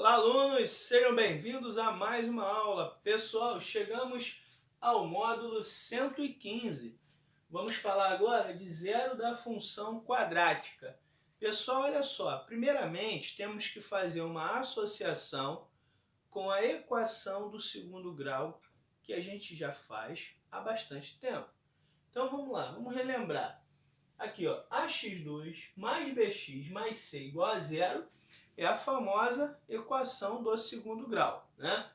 Olá, alunos! Sejam bem-vindos a mais uma aula. Pessoal, chegamos ao módulo 115. Vamos falar agora de zero da função quadrática. Pessoal, olha só. Primeiramente, temos que fazer uma associação com a equação do segundo grau, que a gente já faz há bastante tempo. Então, vamos lá. Vamos relembrar. Aqui, ó, ax2 mais bx mais c igual a zero é a famosa equação do segundo grau, né?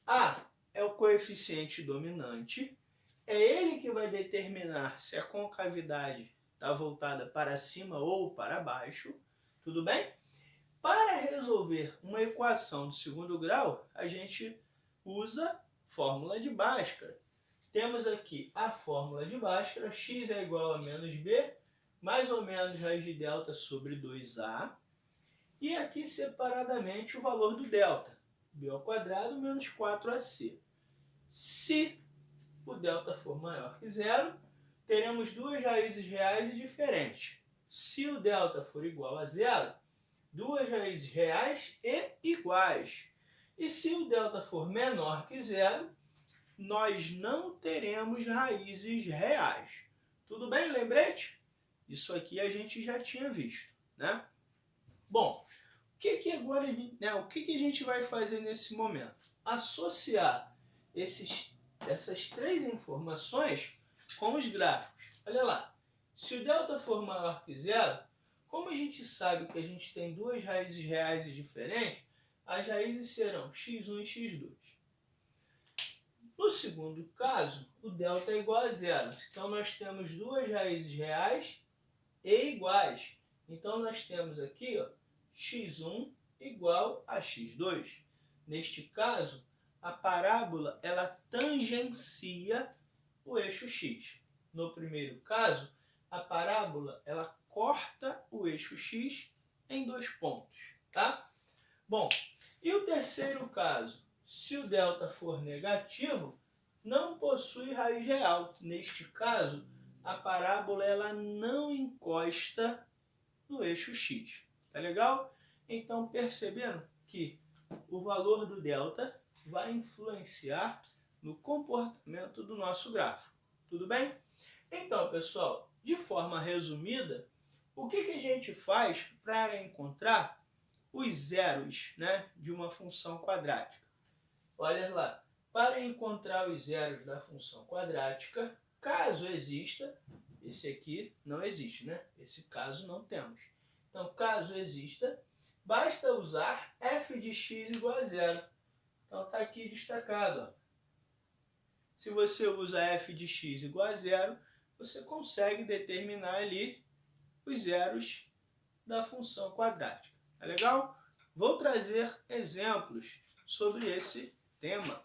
A é o coeficiente dominante, é ele que vai determinar se a concavidade está voltada para cima ou para baixo, tudo bem? Para resolver uma equação do segundo grau, a gente usa fórmula de Bhaskara. Temos aqui a fórmula de Bhaskara, x é igual a menos b, mais ou menos raiz de delta sobre 2a. E aqui separadamente o valor do delta, b ao quadrado menos 4ac. Se o delta for maior que zero, teremos duas raízes reais e diferentes. Se o delta for igual a zero, duas raízes reais e iguais. E se o delta for menor que zero, nós não teremos raízes reais. Tudo bem, lembrete? Isso aqui a gente já tinha visto, né? Bom, o que a gente vai fazer nesse momento? Associar essas três informações com os gráficos. Olha lá, se o delta for maior que zero, como a gente sabe que a gente tem duas raízes reais e diferentes, as raízes serão x1 e x2. No segundo caso, o delta é igual a zero. Então, nós temos duas raízes reais e iguais. Então, nós temos aqui, ó, x1 igual a x2. Neste caso, a parábola ela tangencia o eixo x. No primeiro caso, a parábola ela corta o eixo x em dois pontos, tá? Bom, e o terceiro caso, se o delta for negativo, não possui raiz real. Neste caso, a parábola ela não encosta no eixo x. Tá legal? Então, percebendo que o valor do delta vai influenciar no comportamento do nosso gráfico. Tudo bem? Então, pessoal, de forma resumida, o que a gente faz para encontrar os zeros, né, de uma função quadrática? Olha lá, para encontrar os zeros da função quadrática, caso exista, esse aqui não existe, né? Esse caso não temos. Então, caso exista, basta usar f de x igual a zero. Então, está aqui destacado. Ó. Se você usa f de x igual a zero, você consegue determinar ali os zeros da função quadrática. Tá legal? Vou trazer exemplos sobre esse tema.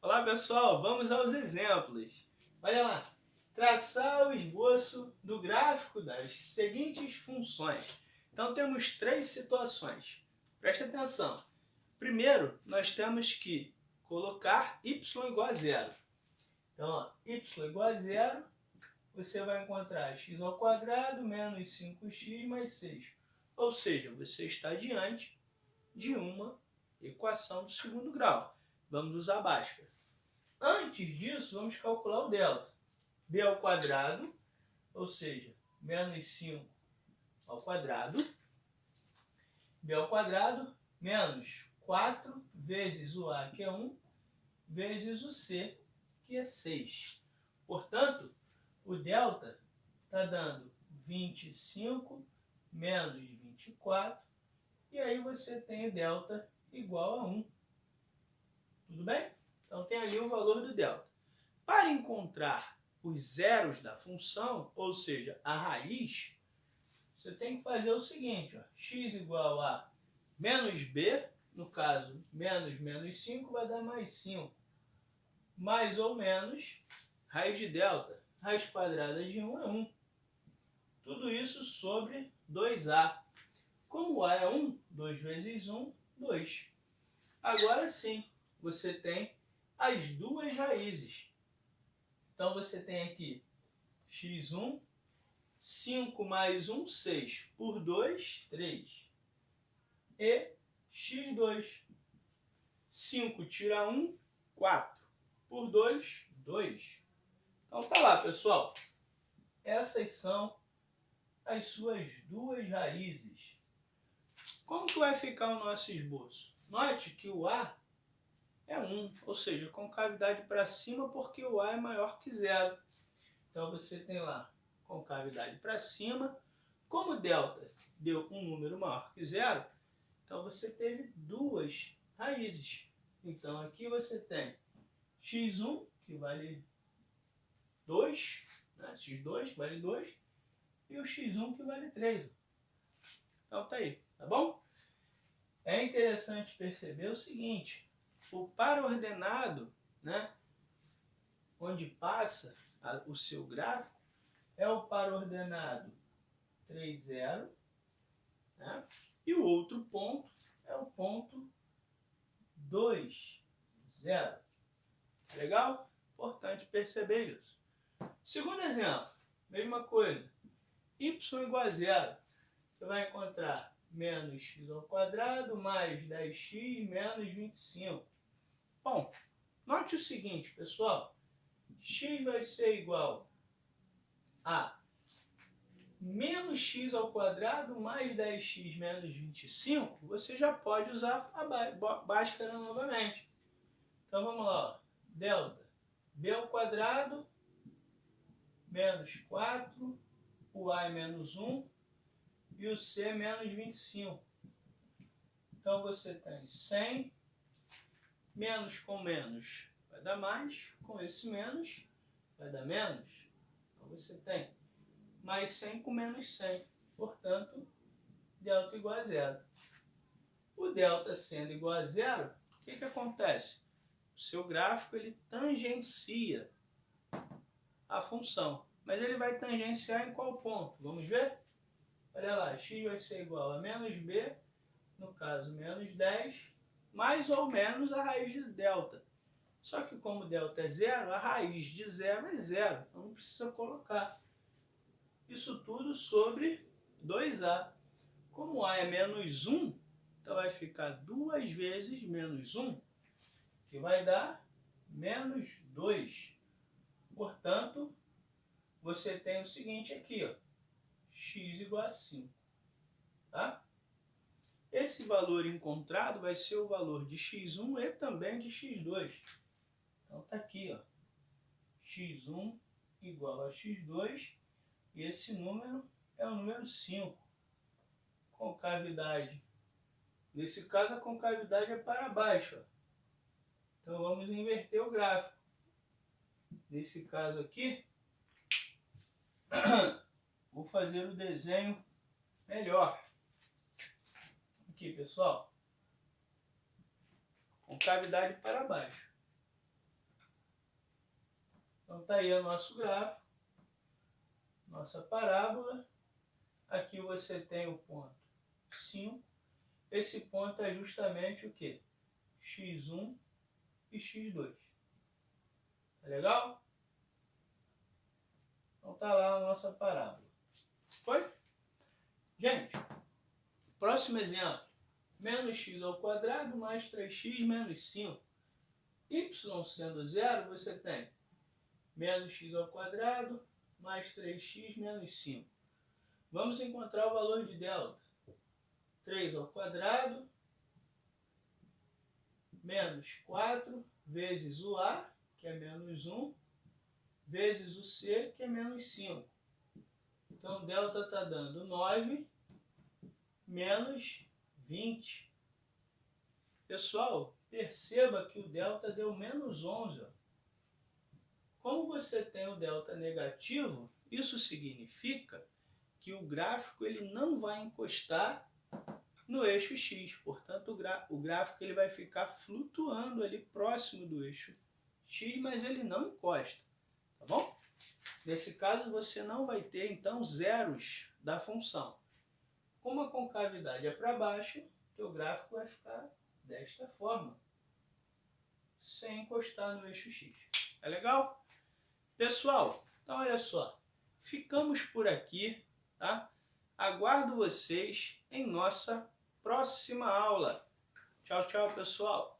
Olá, pessoal! Vamos aos exemplos. Olha lá. Traçar o esboço do gráfico das seguintes funções. Então, temos três situações. Preste atenção. Primeiro, nós temos que colocar y igual a zero. Então, ó, y igual a zero, você vai encontrar x ao quadrado menos 5x mais 6. Ou seja, você está diante de uma equação do segundo grau. Vamos usar Bhaskara. Antes disso, vamos calcular o delta. b ao quadrado, ou seja, menos 5 ao quadrado, b ao quadrado, menos 4 vezes o a, que é 1, vezes o c, que é 6. Portanto, o delta está dando 25 menos 24, e aí você tem o delta igual a 1. Tudo bem? Então, tem ali o valor do delta. Para encontrar os zeros da função, ou seja, a raiz, você tem que fazer o seguinte, ó, x igual a menos b, no caso, menos 5 vai dar mais 5, mais ou menos raiz de delta, raiz quadrada de 1 é 1. Tudo isso sobre 2a. Como a é 1, 2 vezes 1, 2. Agora sim, você tem as duas raízes. Então, você tem aqui x1, 5 mais 1, 6. Por 2, 3. e x2. 5 tira 1, 4. Por 2, 2. Então tá lá, pessoal. Essas são as suas duas raízes. Como que vai ficar o nosso esboço? Note que o A é 1, ou seja, concavidade para cima porque o A é maior que 0. Então você tem lá concavidade para cima. Como ΔΔ deu um número maior que 0, então você teve duas raízes. Então aqui você tem x1, que vale 2, né? x2 que vale 2, e o x1 que vale 3. Então tá aí, tá bom? É interessante perceber o seguinte, o par ordenado, né, onde passa o seu gráfico, é o par ordenado 3, 0, né, e o outro ponto é o ponto 2, 0. Legal? Importante perceber isso. Segundo exemplo, mesma coisa, y igual a 0, você vai encontrar menos x ao quadrado mais 10x menos 25. Bom, note o seguinte, pessoal. X vai ser igual a menos x ao quadrado mais 10x menos 25. Você já pode usar a Bhaskara novamente. Então vamos lá. Ó. Delta b ao quadrado menos 4, o a é menos 1 e o c é menos 25. Então você tem 100, menos com menos vai dar mais, com esse menos vai dar menos. Então você tem mais 100 com menos 100, portanto, delta igual a 0. O delta sendo igual a 0, o que acontece? O seu gráfico ele tangencia a função, mas ele vai tangenciar em qual ponto? Vamos ver? Olha lá, x vai ser igual a menos b, no caso menos 10, mais ou menos a raiz de delta. Só que como delta é 0, a raiz de 0 é 0, então não precisa colocar. Isso tudo sobre 2a. Como a é menos 1, então vai ficar 2 vezes menos 1, que vai dar menos 2. Portanto, você tem o seguinte aqui, ó, x igual a 5. Tá? Esse valor encontrado vai ser o valor de x1 e também de x2. Então tá aqui, ó, x1 igual a x2, e esse número é o número 5. Concavidade. Nesse caso a concavidade é para baixo, ó. Então vamos inverter o gráfico. Nesse caso aqui, vou fazer o desenho melhor. Aqui, pessoal. Concavidade para baixo. Então tá aí o nosso gráfico, nossa parábola. Aqui você tem o ponto 5. Esse ponto é justamente o que? x1 e x2. Tá legal? Então tá lá a nossa parábola. Foi? Gente, próximo exemplo. Menos x ao quadrado mais 3x menos 5. Y sendo 0, você tem menos x ao quadrado mais 3x menos 5. Vamos encontrar o valor de delta. 3 ao quadrado menos 4 vezes o a, que é menos 1, vezes o c, que é menos 5. Então, delta está dando 9 menos 20. Pessoal, perceba que o delta deu menos 11. Ó. Como você tem o delta negativo, isso significa que o gráfico ele não vai encostar no eixo X. Portanto, o gráfico ele vai ficar flutuando ali próximo do eixo X, mas ele não encosta. Tá bom? Nesse caso, você não vai ter, então, zeros da função. Como a concavidade é para baixo, teu gráfico vai ficar desta forma, sem encostar no eixo X. É legal? Pessoal, então olha só, ficamos por aqui, tá? Aguardo vocês em nossa próxima aula. Tchau, tchau, pessoal!